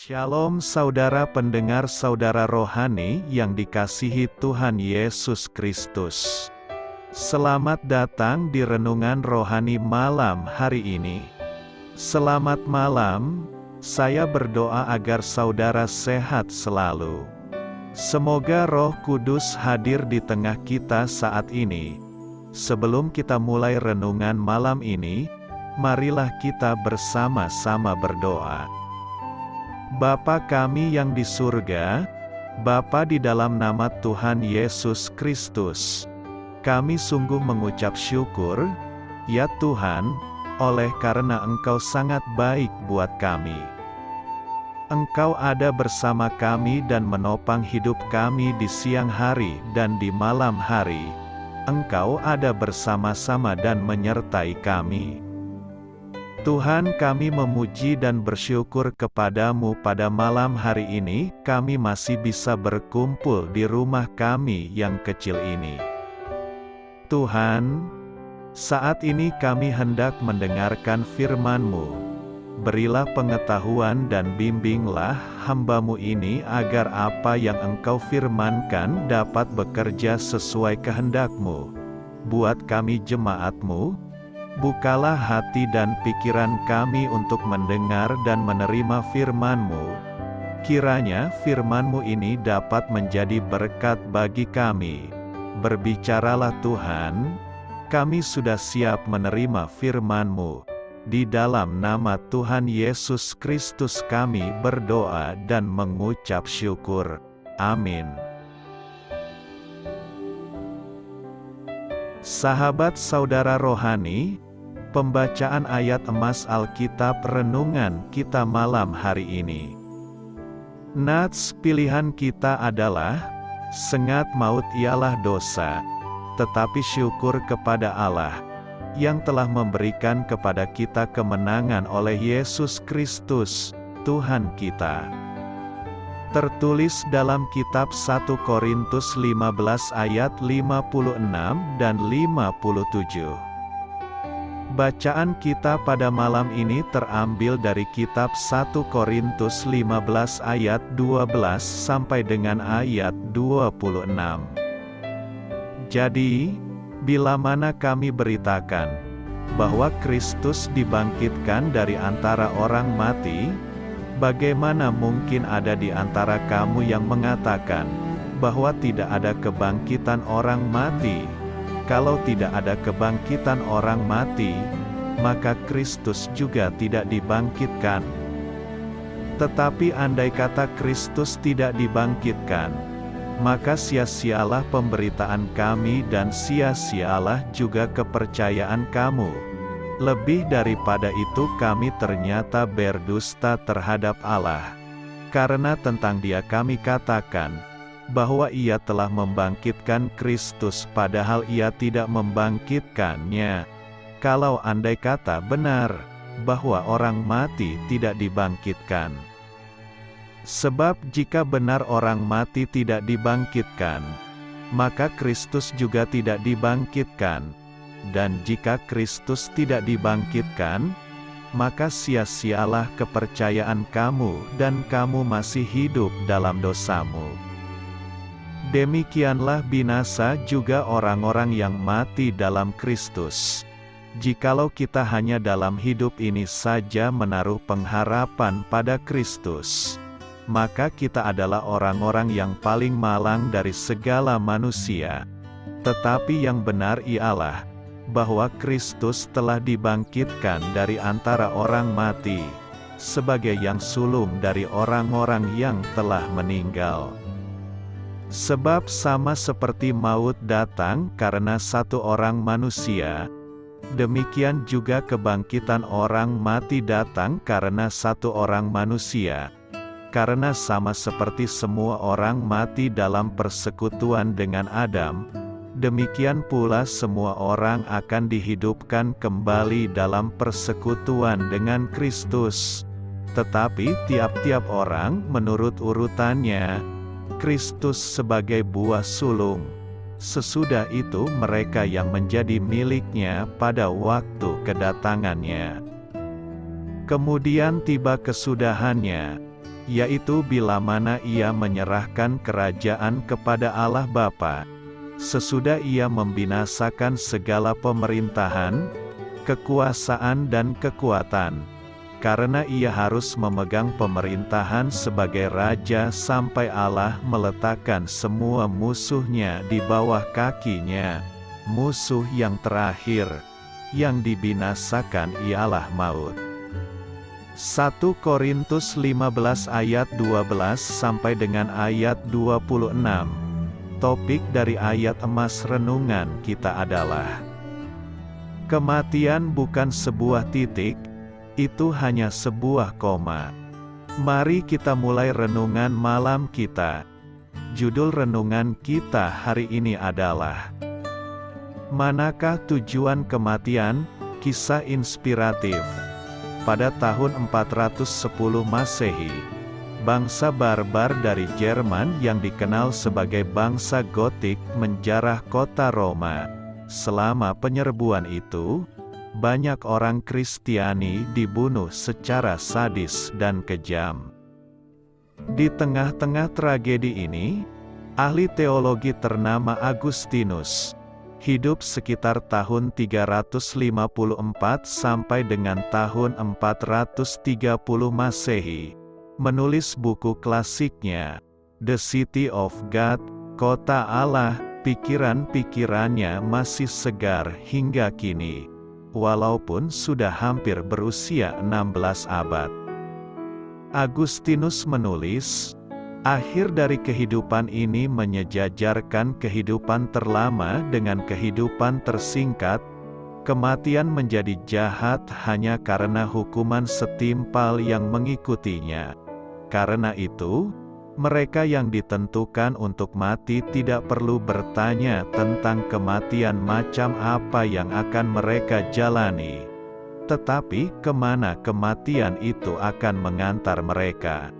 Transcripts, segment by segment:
Shalom saudara pendengar saudara rohani yang dikasihi Tuhan Yesus Kristus. Selamat datang di renungan rohani malam hari ini. Selamat malam, saya berdoa agar saudara sehat selalu. Semoga Roh Kudus hadir di tengah kita saat ini. Sebelum kita mulai renungan malam ini, marilah kita bersama-sama berdoa. Bapa kami yang di surga, Bapa di dalam nama Tuhan Yesus Kristus, kami sungguh mengucap syukur, ya Tuhan, oleh karena Engkau sangat baik buat kami. Engkau ada bersama kami dan menopang hidup kami di siang hari dan di malam hari. Engkau ada bersama-sama dan menyertai kami. Tuhan, kami memuji dan bersyukur kepadamu pada malam hari ini, kami masih bisa berkumpul di rumah kami yang kecil ini. Tuhan, saat ini kami hendak mendengarkan firman-Mu. Berilah pengetahuan dan bimbinglah hamba-Mu ini agar apa yang Engkau firmankan dapat bekerja sesuai kehendak-Mu. Buat kami jemaat-Mu, bukalah hati dan pikiran kami untuk mendengar dan menerima firman-Mu. Kiranya firman-Mu ini dapat menjadi berkat bagi kami. Berbicaralah Tuhan, kami sudah siap menerima firman-Mu. Di dalam nama Tuhan Yesus Kristus kami berdoa dan mengucap syukur. Amin. Sahabat saudara rohani, pembacaan ayat emas Alkitab renungan kita malam hari ini. Nats pilihan kita adalah, sengat maut ialah dosa, tetapi syukur kepada Allah, yang telah memberikan kepada kita kemenangan oleh Yesus Kristus, Tuhan kita. Tertulis dalam kitab 1 Korintus 15 ayat 56 dan 57. Bacaan kita pada malam ini terambil dari kitab 1 Korintus 15 ayat 12 sampai dengan ayat 26. Jadi, bila mana kami beritakan bahwa Kristus dibangkitkan dari antara orang mati, bagaimana mungkin ada di antara kamu yang mengatakan bahwa tidak ada kebangkitan orang mati? Kalau tidak ada kebangkitan orang mati, maka Kristus juga tidak dibangkitkan. Tetapi andai kata Kristus tidak dibangkitkan, maka sia-sialah pemberitaan kami dan sia-sialah juga kepercayaan kamu. Lebih daripada itu kami ternyata berdusta terhadap Allah. Karena tentang Dia kami katakan, bahwa Ia telah membangkitkan Kristus padahal Ia tidak membangkitkannya. Kalau andai kata benar, bahwa orang mati tidak dibangkitkan. Sebab jika benar orang mati tidak dibangkitkan, maka Kristus juga tidak dibangkitkan. Dan jika Kristus tidak dibangkitkan, maka sia-sialah kepercayaan kamu dan kamu masih hidup dalam dosamu. Demikianlah binasa juga orang-orang yang mati dalam Kristus. Jikalau kita hanya dalam hidup ini saja menaruh pengharapan pada Kristus, maka kita adalah orang-orang yang paling malang dari segala manusia. Tetapi yang benar ialah, bahwa Kristus telah dibangkitkan dari antara orang mati, sebagai yang sulung dari orang-orang yang telah meninggal. Sebab sama seperti maut datang karena satu orang manusia, demikian juga kebangkitan orang mati datang karena satu orang manusia. Karena sama seperti semua orang mati dalam persekutuan dengan Adam, demikian pula semua orang akan dihidupkan kembali dalam persekutuan dengan Kristus. Tetapi tiap-tiap orang menurut urutannya, Kristus sebagai buah sulung, sesudah itu mereka yang menjadi miliknya pada waktu kedatangannya. Kemudian tiba kesudahannya, yaitu bila mana ia menyerahkan kerajaan kepada Allah Bapa, sesudah ia membinasakan segala pemerintahan, kekuasaan dan kekuatan, karena ia harus memegang pemerintahan sebagai raja sampai Allah meletakkan semua musuhnya di bawah kakinya. Musuh yang terakhir, yang dibinasakan ialah maut. 1 Korintus 15 ayat 12 sampai dengan ayat 26. Topik dari ayat emas renungan kita adalah: kematian bukan sebuah titik, itu hanya sebuah koma. Mari kita mulai renungan malam kita. Judul renungan kita hari ini adalah: manakah tujuan kematian? Kisah inspiratif. Pada tahun 410 Masehi, bangsa barbar dari Jerman yang dikenal sebagai bangsa Gotik menjarah kota Roma. Selama penyerbuan itu, banyak orang Kristiani dibunuh secara sadis dan kejam. Di tengah-tengah tragedi ini, ahli teologi ternama Agustinus hidup sekitar tahun 354 sampai dengan tahun 430 Masehi, menulis buku klasiknya, The City of God, Kota Allah. Pikiran-pikirannya masih segar hingga kini, walaupun sudah hampir berusia 16 abad. Agustinus menulis, akhir dari kehidupan ini menyejajarkan kehidupan terlama dengan kehidupan tersingkat. Kematian menjadi jahat hanya karena hukuman setimpal yang mengikutinya. Karena itu, mereka yang ditentukan untuk mati tidak perlu bertanya tentang kematian macam apa yang akan mereka jalani, tetapi kemana kematian itu akan mengantar mereka.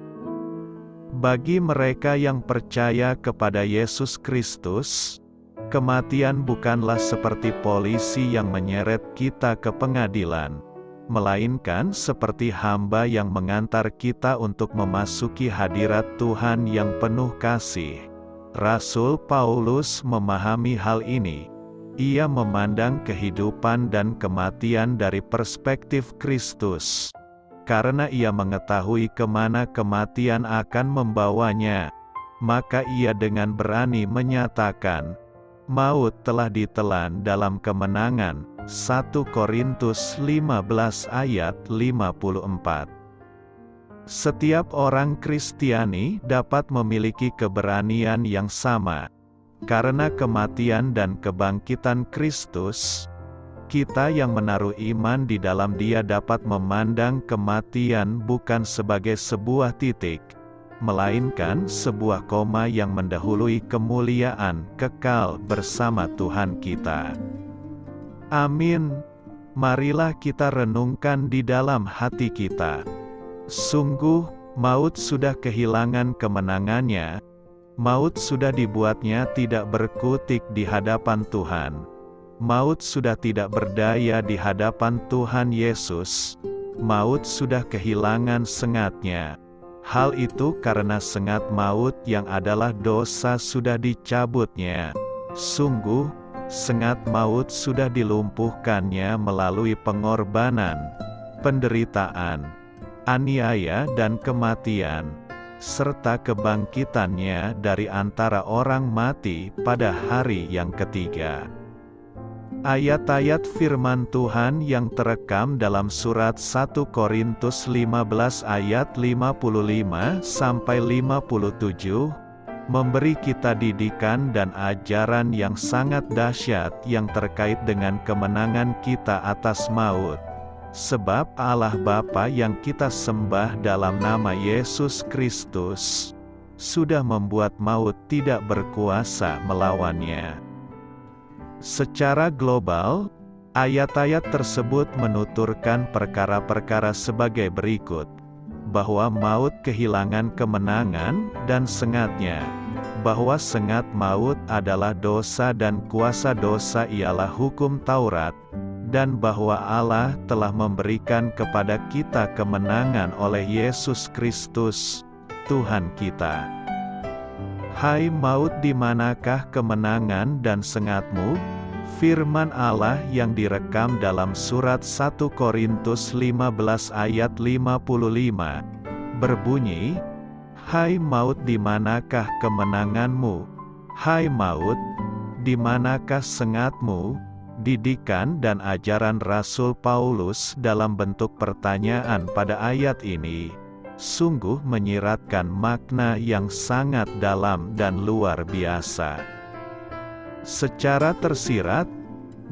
Bagi mereka yang percaya kepada Yesus Kristus, kematian bukanlah seperti polisi yang menyeret kita ke pengadilan, melainkan seperti hamba yang mengantar kita untuk memasuki hadirat Tuhan yang penuh kasih. Rasul Paulus memahami hal ini. Ia memandang kehidupan dan kematian dari perspektif Kristus. Karena ia mengetahui kemana kematian akan membawanya, maka ia dengan berani menyatakan, maut telah ditelan dalam kemenangan. 1 Korintus 15 ayat 54. Setiap orang Kristiani dapat memiliki keberanian yang sama. Karena kematian dan kebangkitan Kristus, kita yang menaruh iman di dalam Dia dapat memandang kematian bukan sebagai sebuah titik, melainkan sebuah koma yang mendahului kemuliaan kekal bersama Tuhan kita. Amin. Marilah kita renungkan di dalam hati kita. Sungguh, maut sudah kehilangan kemenangannya. Maut sudah dibuatnya tidak berkutik di hadapan Tuhan. Maut sudah tidak berdaya di hadapan Tuhan Yesus. Maut sudah kehilangan sengatnya. Hal itu karena sengat maut yang adalah dosa sudah dicabutnya. Sungguh, sengat maut sudah dilumpuhkannya melalui pengorbanan, penderitaan, aniaya dan kematian, serta kebangkitannya dari antara orang mati pada hari yang ketiga. Ayat-ayat firman Tuhan yang terekam dalam surat 1 Korintus 15 ayat 55 sampai 57 memberi kita didikan dan ajaran yang sangat dahsyat yang terkait dengan kemenangan kita atas maut. Sebab Allah Bapa yang kita sembah dalam nama Yesus Kristus sudah membuat maut tidak berkuasa melawannya. Secara global, ayat-ayat tersebut menuturkan perkara-perkara sebagai berikut, bahwa maut kehilangan kemenangan dan sengatnya, bahwa sengat maut adalah dosa dan kuasa dosa ialah hukum Taurat, dan bahwa Allah telah memberikan kepada kita kemenangan oleh Yesus Kristus, Tuhan kita. Hai maut, di manakah kemenangan dan sengatmu? Firman Allah yang direkam dalam surat 1 Korintus 15 ayat 55, berbunyi, Hai maut, di manakah kemenanganmu? Hai maut, di manakah sengatmu? Didikan dan ajaran Rasul Paulus dalam bentuk pertanyaan pada ayat ini sungguh menyiratkan makna yang sangat dalam dan luar biasa. Secara tersirat,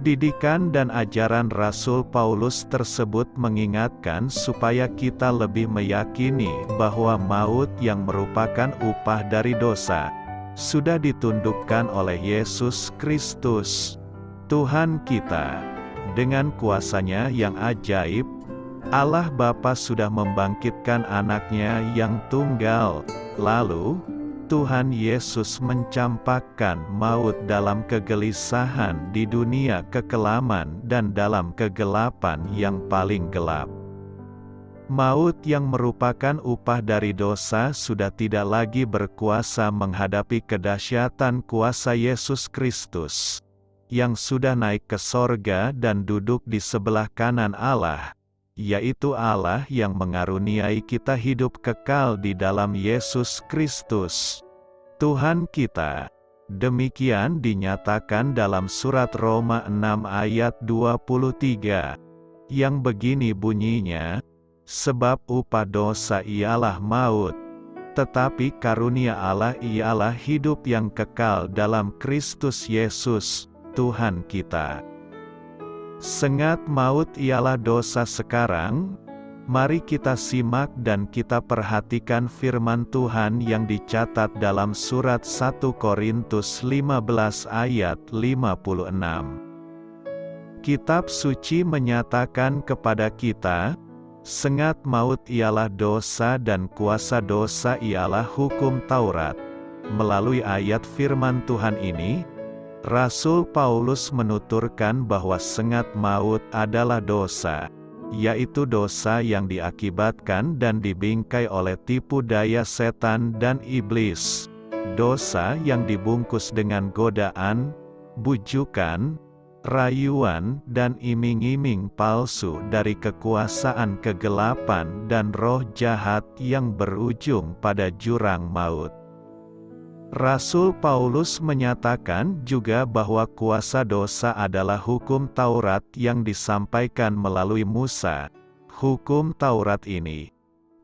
didikan dan ajaran Rasul Paulus tersebut mengingatkan supaya kita lebih meyakini bahwa maut yang merupakan upah dari dosa sudah ditundukkan oleh Yesus Kristus, Tuhan kita. Dengan kuasanya yang ajaib, Allah Bapa sudah membangkitkan anaknya yang tunggal, lalu Tuhan Yesus mencampakkan maut dalam kegelisahan di dunia kekelaman dan dalam kegelapan yang paling gelap. Maut yang merupakan upah dari dosa sudah tidak lagi berkuasa menghadapi kedahsyatan kuasa Yesus Kristus, yang sudah naik ke sorga dan duduk di sebelah kanan Allah, yaitu Allah yang mengaruniai kita hidup kekal di dalam Yesus Kristus, Tuhan kita. Demikian dinyatakan dalam surat Roma 6 ayat 23, yang begini bunyinya, sebab upah dosa ialah maut, tetapi karunia Allah ialah hidup yang kekal dalam Kristus Yesus, Tuhan kita. Sengat maut ialah dosa sekarang. Mari kita simak dan kita perhatikan firman Tuhan yang dicatat dalam surat 1 Korintus 15 ayat 56. Kitab suci menyatakan kepada kita, sengat maut ialah dosa dan kuasa dosa ialah hukum Taurat. Melalui ayat firman Tuhan ini, Rasul Paulus menuturkan bahwa sengat maut adalah dosa, yaitu dosa yang diakibatkan dan dibingkai oleh tipu daya setan dan iblis. Dosa yang dibungkus dengan godaan, bujukan, rayuan dan iming-iming palsu dari kekuasaan kegelapan dan roh jahat yang berujung pada jurang maut. Rasul Paulus menyatakan juga bahwa kuasa dosa adalah hukum Taurat yang disampaikan melalui Musa. Hukum Taurat ini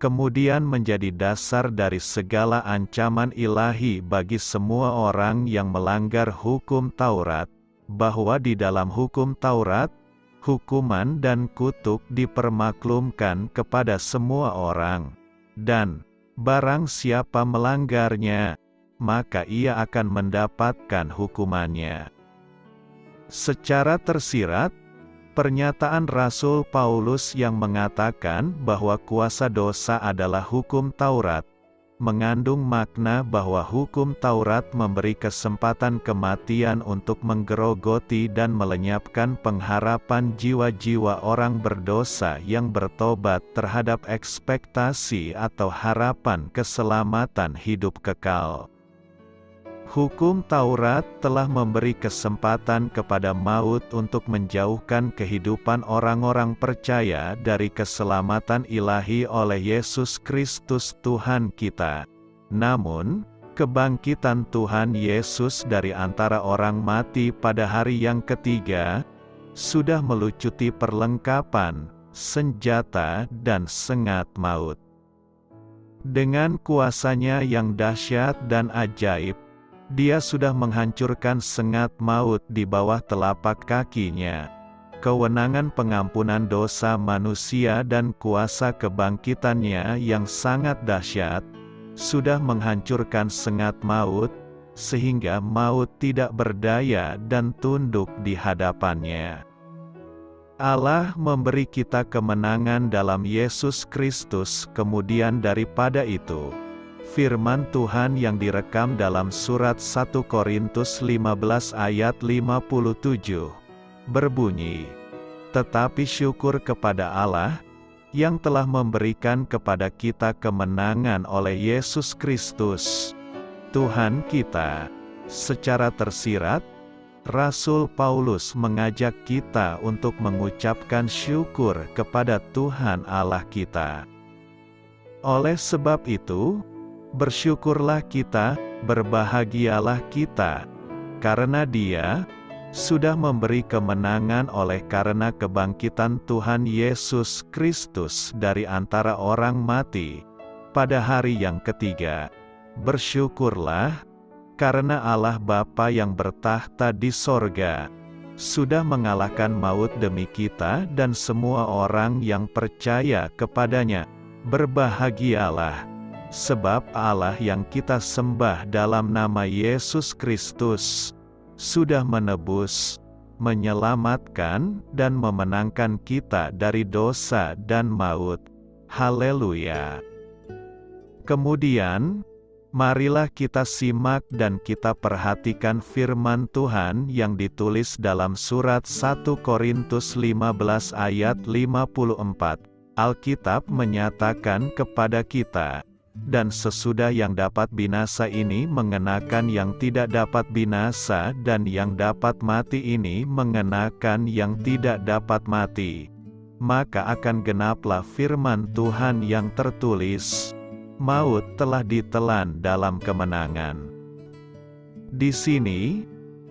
kemudian menjadi dasar dari segala ancaman ilahi bagi semua orang yang melanggar hukum Taurat, bahwa di dalam hukum Taurat, hukuman dan kutuk dipermaklumkan kepada semua orang, dan barang siapa melanggarnya, maka ia akan mendapatkan hukumannya. Secara tersirat, pernyataan Rasul Paulus yang mengatakan bahwa kuasa dosa adalah hukum Taurat, mengandung makna bahwa hukum Taurat memberi kesempatan kematian untuk menggerogoti dan melenyapkan pengharapan jiwa-jiwa orang berdosa yang bertobat terhadap ekspektasi atau harapan keselamatan hidup kekal. Hukum Taurat telah memberi kesempatan kepada maut untuk menjauhkan kehidupan orang-orang percaya dari keselamatan ilahi oleh Yesus Kristus Tuhan kita. Namun, kebangkitan Tuhan Yesus dari antara orang mati pada hari yang ketiga, sudah melucuti perlengkapan, senjata dan sengat maut. Dengan kuasanya yang dahsyat dan ajaib, Dia sudah menghancurkan sengat maut di bawah telapak kakinya. Kewenangan pengampunan dosa manusia dan kuasa kebangkitannya yang sangat dahsyat, sudah menghancurkan sengat maut, sehingga maut tidak berdaya dan tunduk di hadapannya. Allah memberi kita kemenangan dalam Yesus Kristus. Kemudian daripada itu, firman Tuhan yang direkam dalam surat 1 Korintus 15 ayat 57, berbunyi, tetapi syukur kepada Allah, yang telah memberikan kepada kita kemenangan oleh Yesus Kristus, Tuhan kita. Secara tersirat, Rasul Paulus mengajak kita untuk mengucapkan syukur kepada Tuhan Allah kita. Oleh sebab itu, bersyukurlah kita, berbahagialah kita, karena Dia sudah memberi kemenangan oleh karena kebangkitan Tuhan Yesus Kristus dari antara orang mati, pada hari yang ketiga. Bersyukurlah, karena Allah Bapa yang bertahta di sorga, sudah mengalahkan maut demi kita dan semua orang yang percaya kepadanya. Berbahagialah, sebab Allah yang kita sembah dalam nama Yesus Kristus, sudah menebus, menyelamatkan, dan memenangkan kita dari dosa dan maut. Haleluya! Kemudian, marilah kita simak dan kita perhatikan firman Tuhan yang ditulis dalam surat 1 Korintus 15 ayat 54. Alkitab menyatakan kepada kita, dan sesudah yang dapat binasa ini mengenakan yang tidak dapat binasa, dan yang dapat mati ini mengenakan yang tidak dapat mati. Maka akan genaplah firman Tuhan yang tertulis, maut telah ditelan dalam kemenangan. Di sini,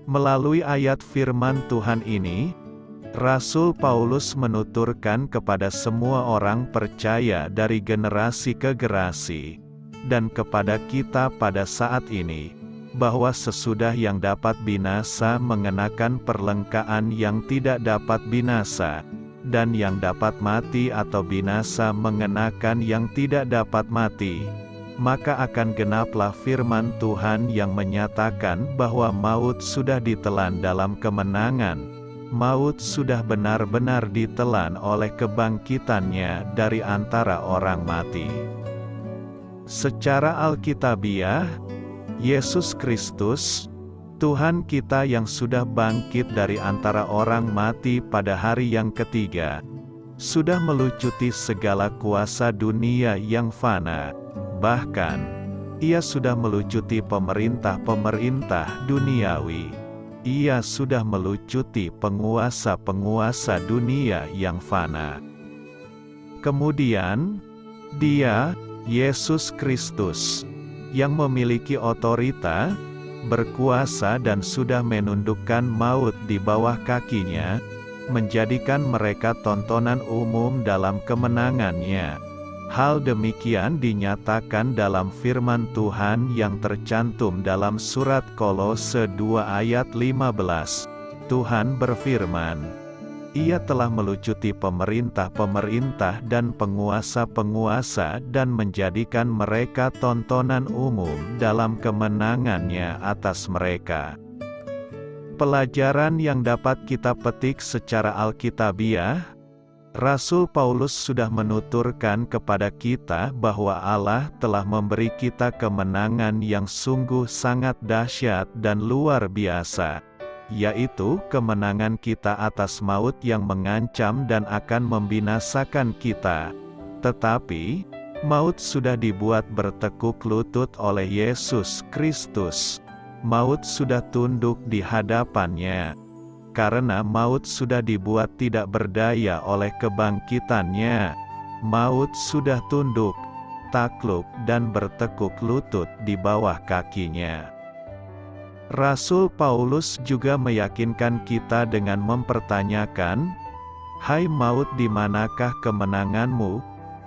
melalui ayat firman Tuhan ini, Rasul Paulus menuturkan kepada semua orang percaya dari generasi ke generasi, dan kepada kita pada saat ini, bahwa sesudah yang dapat binasa mengenakan perlengkapan yang tidak dapat binasa, dan yang dapat mati atau binasa mengenakan yang tidak dapat mati, maka akan genaplah firman Tuhan yang menyatakan bahwa maut sudah ditelan dalam kemenangan. Maut sudah benar-benar ditelan oleh kebangkitannya dari antara orang mati. Secara alkitabiah, Yesus Kristus, Tuhan kita yang sudah bangkit dari antara orang mati pada hari yang ketiga, sudah melucuti segala kuasa dunia yang fana. Bahkan, Ia sudah melucuti pemerintah-pemerintah duniawi. Ia sudah melucuti penguasa-penguasa dunia yang fana. Kemudian, Dia, Yesus Kristus, yang memiliki otorita, berkuasa dan sudah menundukkan maut di bawah kakinya, menjadikan mereka tontonan umum dalam kemenangannya. Hal demikian dinyatakan dalam firman Tuhan yang tercantum dalam surat Kolose 2 ayat 15. Tuhan berfirman, Ia telah melucuti pemerintah-pemerintah dan penguasa-penguasa dan menjadikan mereka tontonan umum dalam kemenangannya atas mereka. Pelajaran yang dapat kita petik secara alkitabiah, Rasul Paulus sudah menuturkan kepada kita bahwa Allah telah memberi kita kemenangan yang sungguh sangat dahsyat dan luar biasa, yaitu kemenangan kita atas maut yang mengancam dan akan membinasakan kita. Tetapi, maut sudah dibuat bertekuk lutut oleh Yesus Kristus. Maut sudah tunduk di hadapannya. Karena maut sudah dibuat tidak berdaya oleh kebangkitannya, maut sudah tunduk, takluk dan bertekuk lutut di bawah kakinya. Rasul Paulus juga meyakinkan kita dengan mempertanyakan, "Hai maut, di manakah kemenanganmu?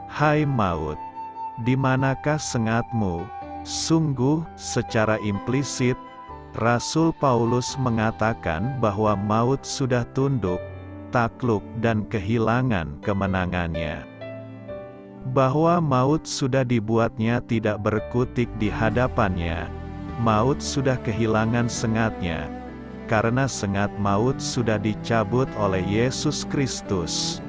Hai maut, di manakah sengatmu?" Sungguh, secara implisit, Rasul Paulus mengatakan bahwa maut sudah tunduk, takluk dan kehilangan kemenangannya. Bahwa maut sudah dibuatnya tidak berkutik di hadapannya, maut sudah kehilangan sengatnya, karena sengat maut sudah dicabut oleh Yesus Kristus,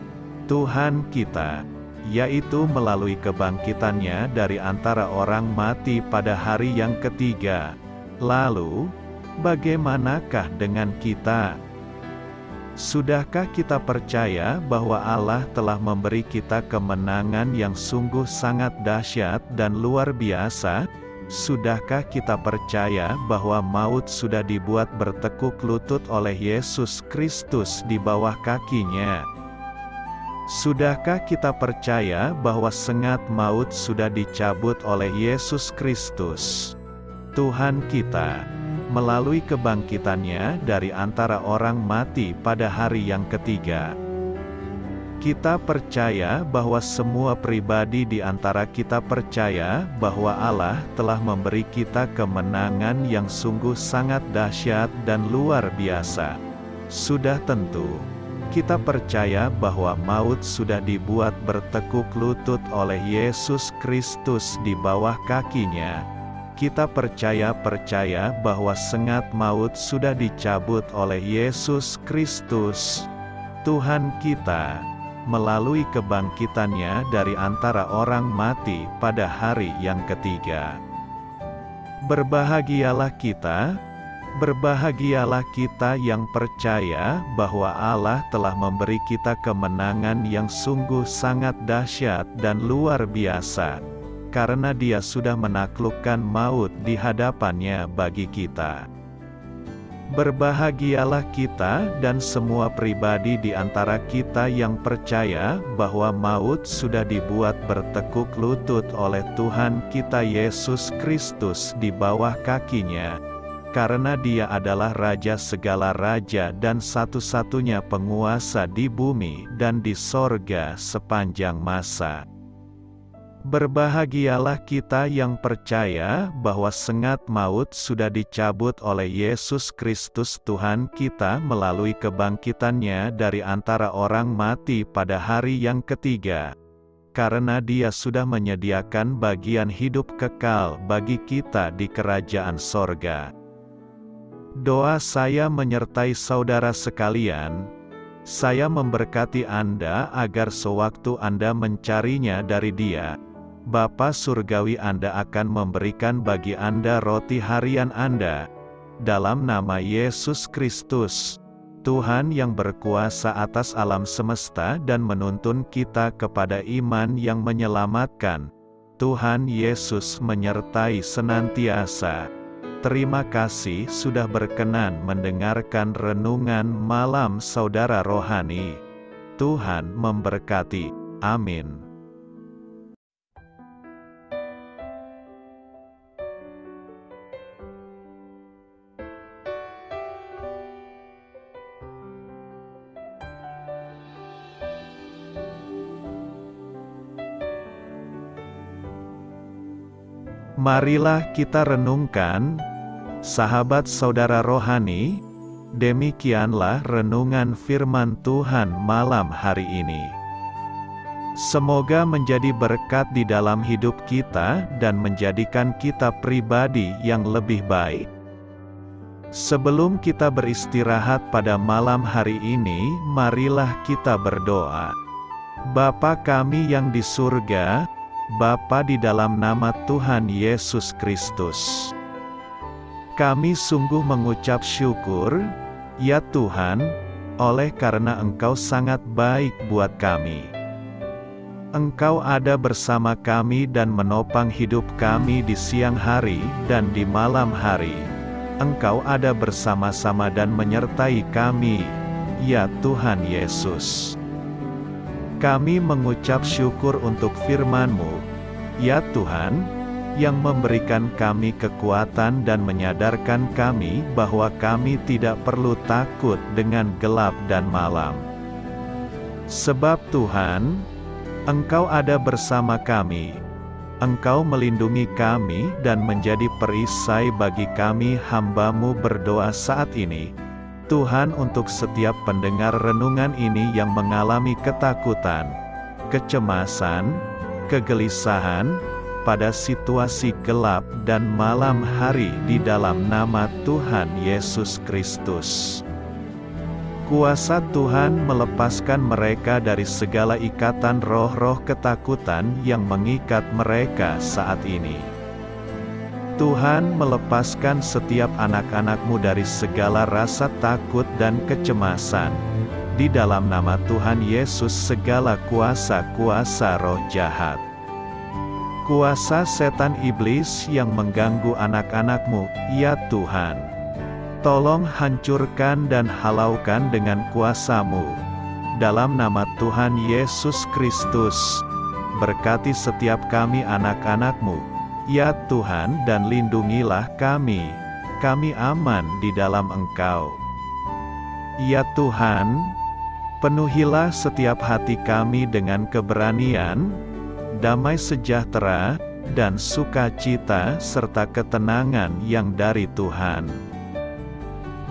Tuhan kita, yaitu melalui kebangkitannya dari antara orang mati pada hari yang ketiga. Lalu, bagaimanakah dengan kita? Sudahkah kita percaya bahwa Allah telah memberi kita kemenangan yang sungguh sangat dahsyat dan luar biasa? Sudahkah kita percaya bahwa maut sudah dibuat bertekuk lutut oleh Yesus Kristus di bawah kakinya? Sudahkah kita percaya bahwa sengat maut sudah dicabut oleh Yesus Kristus, Tuhan kita, melalui kebangkitannya dari antara orang mati pada hari yang ketiga? Kita percaya bahwa semua pribadi di antara kita percaya bahwa Allah telah memberi kita kemenangan yang sungguh sangat dahsyat dan luar biasa. Sudah tentu, kita percaya bahwa maut sudah dibuat bertekuk lutut oleh Yesus Kristus di bawah kakinya. Kita percaya bahwa sengat maut sudah dicabut oleh Yesus Kristus, Tuhan kita, melalui kebangkitannya dari antara orang mati pada hari yang ketiga. Berbahagialah kita yang percaya bahwa Allah telah memberi kita kemenangan yang sungguh sangat dahsyat dan luar biasa, karena Dia sudah menaklukkan maut di hadapannya bagi kita. Berbahagialah kita dan semua pribadi di antara kita yang percaya bahwa maut sudah dibuat bertekuk lutut oleh Tuhan kita Yesus Kristus di bawah kakinya, karena Dia adalah Raja segala raja dan satu-satunya penguasa di bumi dan di sorga sepanjang masa. Berbahagialah kita yang percaya bahwa sengat maut sudah dicabut oleh Yesus Kristus Tuhan kita melalui kebangkitannya dari antara orang mati pada hari yang ketiga, karena Dia sudah menyediakan bagian hidup kekal bagi kita di kerajaan sorga. Doa saya menyertai saudara sekalian. Saya memberkati Anda agar sewaktu Anda mencarinya dari Dia, Bapa Surgawi Anda akan memberikan bagi Anda roti harian Anda. Dalam nama Yesus Kristus, Tuhan yang berkuasa atas alam semesta dan menuntun kita kepada iman yang menyelamatkan, Tuhan Yesus menyertai senantiasa. Terima kasih sudah berkenan mendengarkan renungan malam saudara rohani. Tuhan memberkati. Amin. Marilah kita renungkan, sahabat saudara rohani, demikianlah renungan firman Tuhan malam hari ini. Semoga menjadi berkat di dalam hidup kita dan menjadikan kita pribadi yang lebih baik. Sebelum kita beristirahat pada malam hari ini, marilah kita berdoa. Bapa kami yang di surga, Bapa di dalam nama Tuhan Yesus Kristus, kami sungguh mengucap syukur, ya Tuhan, oleh karena Engkau sangat baik buat kami. Engkau ada bersama kami dan menopang hidup kami di siang hari dan di malam hari. Engkau ada bersama-sama dan menyertai kami, ya Tuhan Yesus. Kami mengucap syukur untuk firman-Mu, ya Tuhan, yang memberikan kami kekuatan dan menyadarkan kami bahwa kami tidak perlu takut dengan gelap dan malam. Sebab Tuhan, Engkau ada bersama kami. Engkau melindungi kami dan menjadi perisai bagi kami hamba-Mu berdoa saat ini. Tuhan, untuk setiap pendengar renungan ini yang mengalami ketakutan, kecemasan, kegelisahan, pada situasi gelap dan malam hari di dalam nama Tuhan Yesus Kristus. Kuasa Tuhan melepaskan mereka dari segala ikatan roh-roh ketakutan yang mengikat mereka saat ini. Tuhan melepaskan setiap anak-anak-Mu dari segala rasa takut dan kecemasan. Di dalam nama Tuhan Yesus segala kuasa-kuasa roh jahat, kuasa setan iblis yang mengganggu anak-anak-Mu, ya Tuhan, tolong hancurkan dan halaukan dengan kuasa-Mu. Dalam nama Tuhan Yesus Kristus, berkati setiap kami anak-anak-Mu, ya Tuhan, dan lindungilah kami aman di dalam Engkau. Ya Tuhan, penuhilah setiap hati kami dengan keberanian, damai sejahtera, dan sukacita serta ketenangan yang dari Tuhan.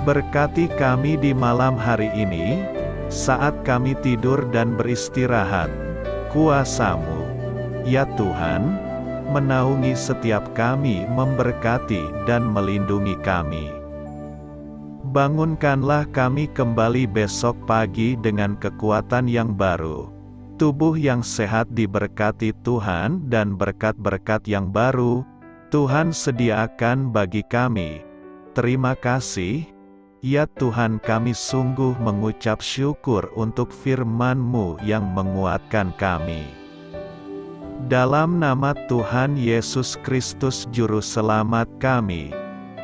Berkati kami di malam hari ini, saat kami tidur dan beristirahat. Kuasa-Mu, ya Tuhan, menaungi setiap kami, memberkati dan melindungi kami. Bangunkanlah kami kembali besok pagi dengan kekuatan yang baru, tubuh yang sehat diberkati Tuhan, dan berkat-berkat yang baru Tuhan sediakan bagi kami. Terima kasih, ya Tuhan, kami sungguh mengucap syukur untuk firman-Mu yang menguatkan kami. Dalam nama Tuhan Yesus Kristus Juru Selamat kami,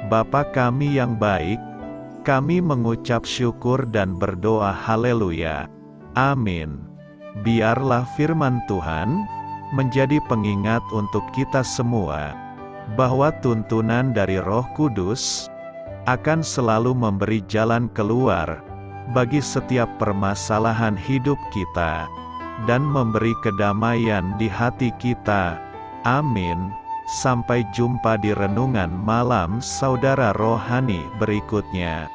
Bapa kami yang baik, kami mengucap syukur dan berdoa haleluya. Amin. Biarlah firman Tuhan menjadi pengingat untuk kita semua, bahwa tuntunan dari Roh Kudus akan selalu memberi jalan keluar bagi setiap permasalahan hidup kita, dan memberi kedamaian di hati kita. Amin. Sampai jumpa di renungan malam saudara rohani berikutnya.